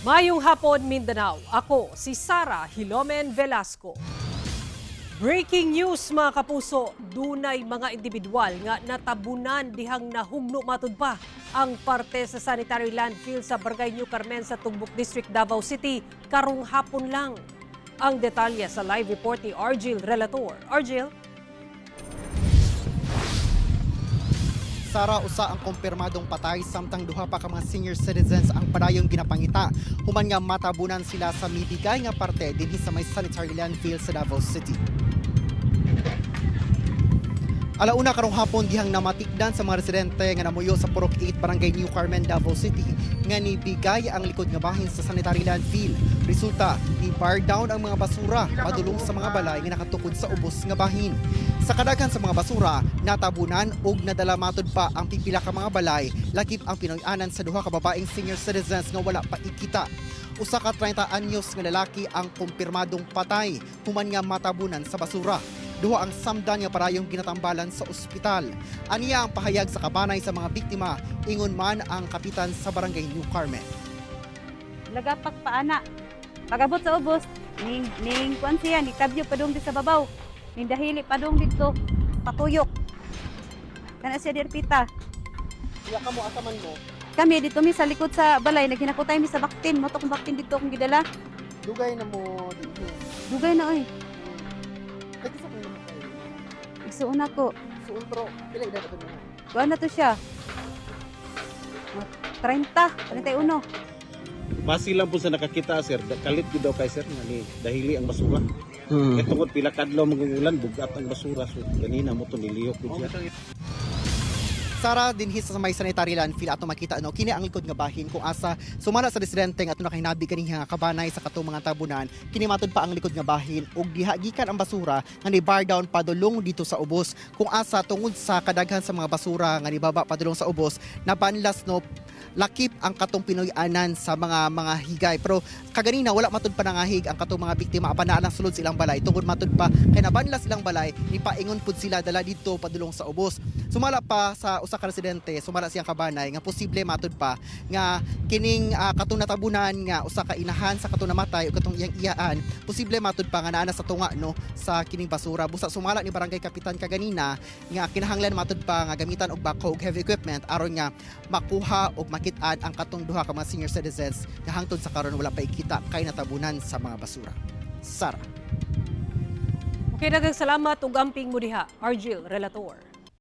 Mayong hapon, Mindanao. Ako, si Sara Hilomen Velasco. Breaking news mga kapuso, dunay mga individual nga natabunan dihang nahugno matud pa ang parte sa sanitary landfill sa Barangay New Carmen sa Tugbok District, Davao City karong hapon lang. Ang detalye sa live report ni Argil Relator. Argil? Sara, usa ang kumpirmadong patay samtang duha pa ka mga senior citizens ang padayong ginapangita human nga matabunan sila sa mibigay nga parte dinhi sa may sanitary landfill sa Davao City. Alauna karong hapon dihang namatikdan sa mga residente nga namuyo sa Purok 8 Barangay New Carmen, Davao City nga nibigay ang likod nga bahin sa sanitary landfill. Resulta, ni-bar down ang mga basura padulong sa mga balay nga nakatukod sa ubos nga bahin. Sa kadaghan sa mga basura, natabunan ug nadala matud pa ang pipila ka mga balay, lakip ang Pinoy-anan sa duha ka babaeng senior citizens nga wala pa ikita. Usa ka 30 anyos nga lalaki ang kumpirmadong patay human nga matabunan sa basura. Duha ang samdan nga parayong ginatambalan sa ospital. Aniya ang pahayag sa kabanay sa mga biktima, ingon man ang kapitan sa Barangay New Carmen. Lagapak paana. Pagabot sa ubos, ning kuan siya, ni tabyo padung di sa babaw. Ning dahili padung dito, patuyok. Kana siya dirpita. Iya kamo asaman mo, Kami dito mi sa likod sa balay, naghinakutay mi sa baktin. Moto kong baktin dito kung gidala. dugay na mo dinhi. Dugay na oy. Kaya sa kuno kayo. Igsuon ako. So ultro, pila edad ka mo? Kuan na to siya. 30, 31. Basi lang po sa nakakita sir, kalit gid daw kay sir nga ni dahili ang basura. Kaya tungod pila kadlaw magugulan bugat ang basura so ganina mo to nilihok ko siya. Sara, dinhi sa may sanitary landfill ato makita no kini ang likod nga bahin kung asa sumala sa residente nga ato nakahinabi kaniya nga kabanay sa katong mga tabunan kini matud pa ang likod nga bahin ug diha gikan ang basura nga ni bar down padulong dito sa ubos kung asa tungod sa kadaghan sa mga basura nga nibaba padulong sa ubos nabanlas no lakip ang katong Pinoy-anan sa mga higay pero kaganina wala matud pa nangahig ang katong mga biktima apan naa lang sulod silang balay tungod matud pa kay nabanlas silang balay ni paingon pud sila dala dito padulong sa ubos sumala pa sa usa ka residente sumala siyang kabanay nga posible matud pa nga kining katong natabunan nga usa ka inahan sa katong namatay o katong iyang iyaan posible matud pa nga naa na sa tunga no sa kining basura busa sumala ni barangay kapitan kaganina nga kinahanglan matud pa nga gamitan og backhoe ug heavy equipment aron nga makuha og makitaan ang katong duha ka mga senior citizens nga hangtod sa karon wala pa ikita kay natabunan sa mga basura. Sara. Okay, daghang salamat ug amping mo diha, Argil Relator.